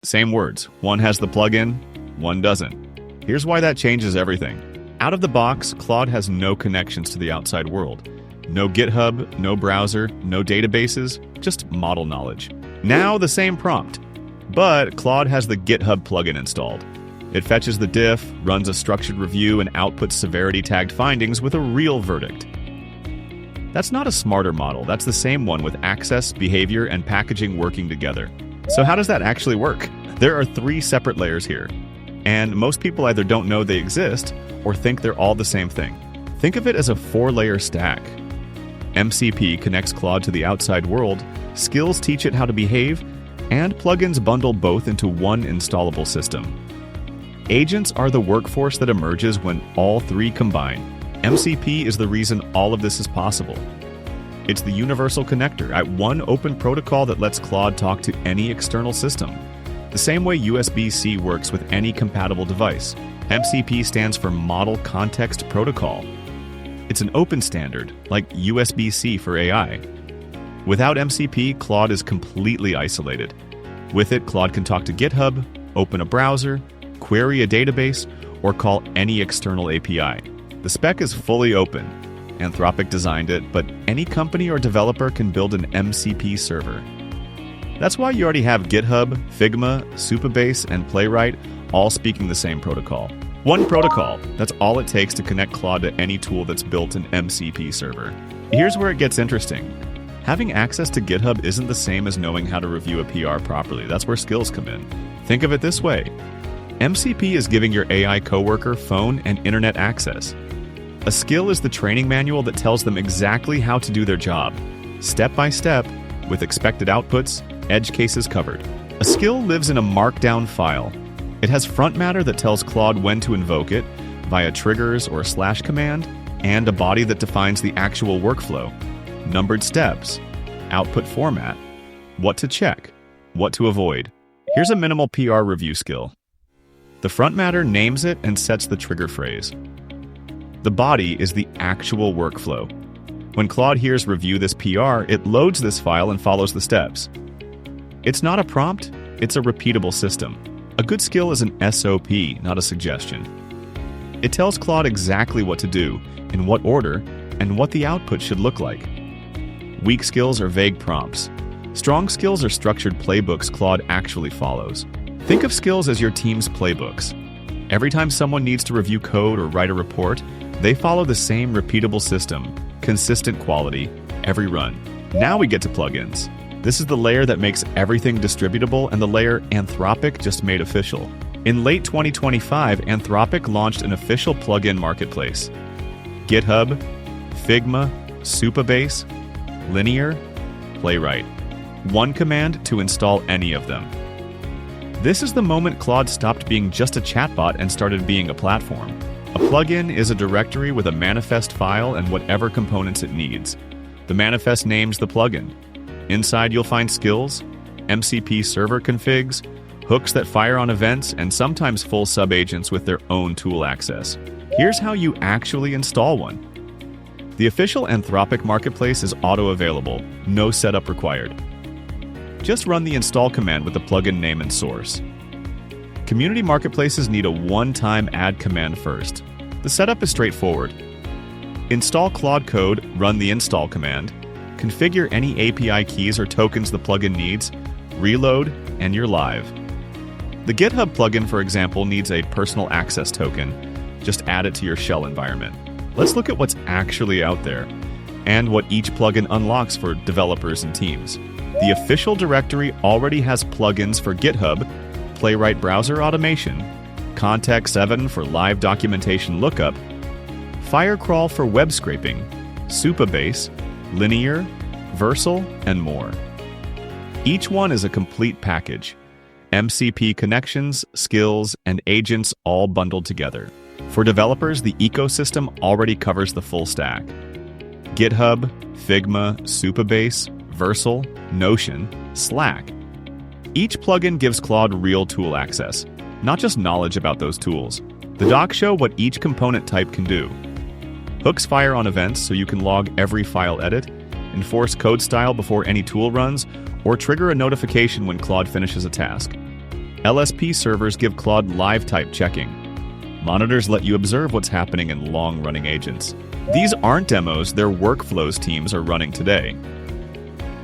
Same words. One has the plugin, one doesn't. Here's why that changes everything. Out of the box, Claude has no connections to the outside world. No GitHub, no browser, no databases, just model knowledge. Now the same prompt, but Claude has the GitHub plugin installed. It fetches the diff, runs a structured review, and outputs severity-tagged findings with a real verdict. That's not a smarter model, that's the same one with access, behavior, and packaging working together. So how does that actually work? There are 3 separate layers here, and most people either don't know they exist or think they're all the same thing. Think of it as a 4-layer stack. MCP connects Claude to the outside world, skills teach it how to behave, and plugins bundle both into one installable system. Agents are the workforce that emerges when all 3 combine. MCP is the reason all of this is possible. It's the universal connector at one open protocol that lets Claude talk to any external system. The same way USB-C works with any compatible device. MCP stands for Model Context Protocol. It's an open standard, like USB-C for AI. Without MCP, Claude is completely isolated. With it, Claude can talk to GitHub, open a browser, query a database, or call any external API. The spec is fully open. Anthropic designed it, but any company or developer can build an MCP server. That's why you already have GitHub, Figma, Supabase, and Playwright all speaking the same protocol. One protocol, that's all it takes to connect Claude to any tool that's built an MCP server. Here's where it gets interesting. Having access to GitHub isn't the same as knowing how to review a PR properly. That's where skills come in. Think of it this way. MCP is giving your AI coworker phone and internet access. A skill is the training manual that tells them exactly how to do their job, step by step, with expected outputs, edge cases covered. A skill lives in a markdown file. It has front matter that tells Claude when to invoke it, via triggers or a / command, and a body that defines the actual workflow. Numbered steps, output format, what to check, what to avoid. Here's a minimal PR review skill. The front matter names it and sets the trigger phrase. The body is the actual workflow. When Claude hears review this PR, it loads this file and follows the steps. It's not a prompt, it's a repeatable system. A good skill is an SOP, not a suggestion. It tells Claude exactly what to do, in what order, and what the output should look like. Weak skills are vague prompts. Strong skills are structured playbooks Claude actually follows. Think of skills as your team's playbooks. Every time someone needs to review code or write a report, they follow the same repeatable system, consistent quality, every run. Now we get to plugins. This is the layer that makes everything distributable and the layer Anthropic just made official. In late 2025, Anthropic launched an official plugin marketplace. GitHub, Figma, Supabase, Linear, Playwright. One command to install any of them. This is the moment Claude stopped being just a chatbot and started being a platform. A plugin is a directory with a manifest file and whatever components it needs. The manifest names the plugin. Inside you'll find skills, MCP server configs, hooks that fire on events, and sometimes full subagents with their own tool access. Here's how you actually install one. The official Anthropic marketplace is auto-available, no setup required. Just run the install command with the plugin name and source. Community marketplaces need a one-time add command first. The setup is straightforward. Install Claude Code, run the install command, configure any API keys or tokens the plugin needs, reload, and you're live. The GitHub plugin, for example, needs a personal access token. Just add it to your shell environment. Let's look at what's actually out there and what each plugin unlocks for developers and teams. The official directory already has plugins for GitHub, Playwright browser automation, Context 7 for live documentation lookup, Firecrawl for web scraping, Supabase, Linear, Versal, and more. Each one is a complete package. MCP connections, skills, and agents all bundled together. For developers, the ecosystem already covers the full stack. GitHub, Figma, Supabase, Versal, Notion, Slack. Each plugin gives Claude real tool access, not just knowledge about those tools. The docs show what each component type can do. Hooks fire on events so you can log every file edit, enforce code style before any tool runs, or trigger a notification when Claude finishes a task. LSP servers give Claude live type checking. Monitors let you observe what's happening in long-running agents. These aren't demos, they're workflows teams are running today.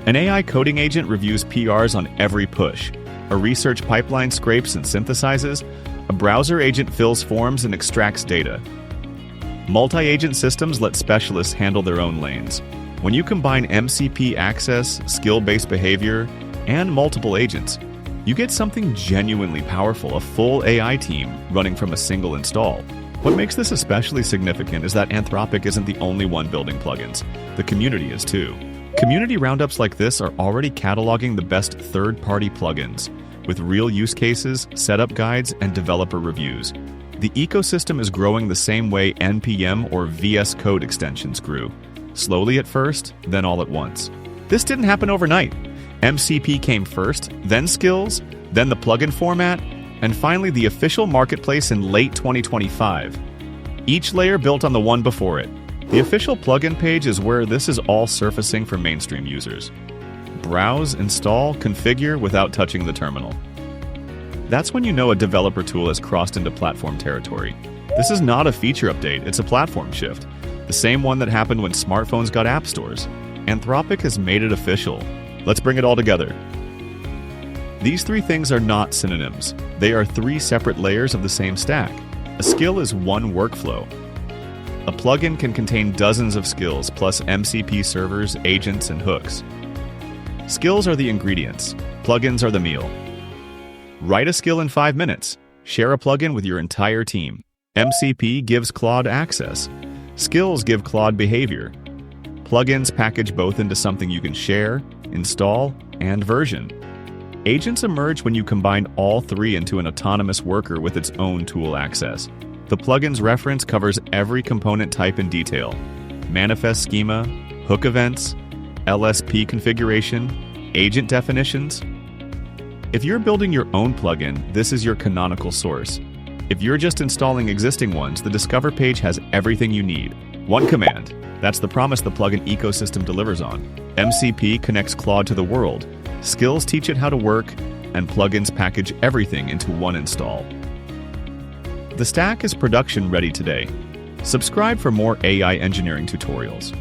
An AI coding agent reviews PRs on every push. A research pipeline scrapes and synthesizes. A browser agent fills forms and extracts data. Multi-agent systems let specialists handle their own lanes. When you combine MCP access, skill-based behavior, and multiple agents, you get something genuinely powerful, a full AI team running from a single install. What makes this especially significant is that Anthropic isn't the only one building plugins. The community is too. Community roundups like this are already cataloging the best third-party plugins, with real use cases, setup guides, and developer reviews. The ecosystem is growing the same way NPM or VS Code extensions grew. Slowly at first, then all at once. This didn't happen overnight. MCP came first, then skills, then the plugin format, and finally the official marketplace in late 2025. Each layer built on the one before it. The official plugin page is where this is all surfacing for mainstream users. Browse, install, configure without touching the terminal. That's when you know a developer tool has crossed into platform territory. This is not a feature update, it's a platform shift. The same one that happened when smartphones got app stores. Anthropic has made it official. Let's bring it all together. These three things are not synonyms. They are three separate layers of the same stack. A skill is one workflow. A plugin can contain dozens of skills, plus MCP servers, agents, and hooks. Skills are the ingredients. Plugins are the meal. Write a skill in 5 minutes. Share a plugin with your entire team. MCP gives Claude access. Skills give Claude behavior. Plugins package both into something you can share, install, and version. Agents emerge when you combine all three into an autonomous worker with its own tool access. The plugins reference covers every component type in detail: manifest schema, hook events, LSP configuration, agent definitions. If you're building your own plugin, this is your canonical source. If you're just installing existing ones, the Discover page has everything you need. One command. That's the promise the plugin ecosystem delivers on. MCP connects Claude to the world. Skills teach it how to work, and plugins package everything into one install. The stack is production ready today. Subscribe for more AI engineering tutorials.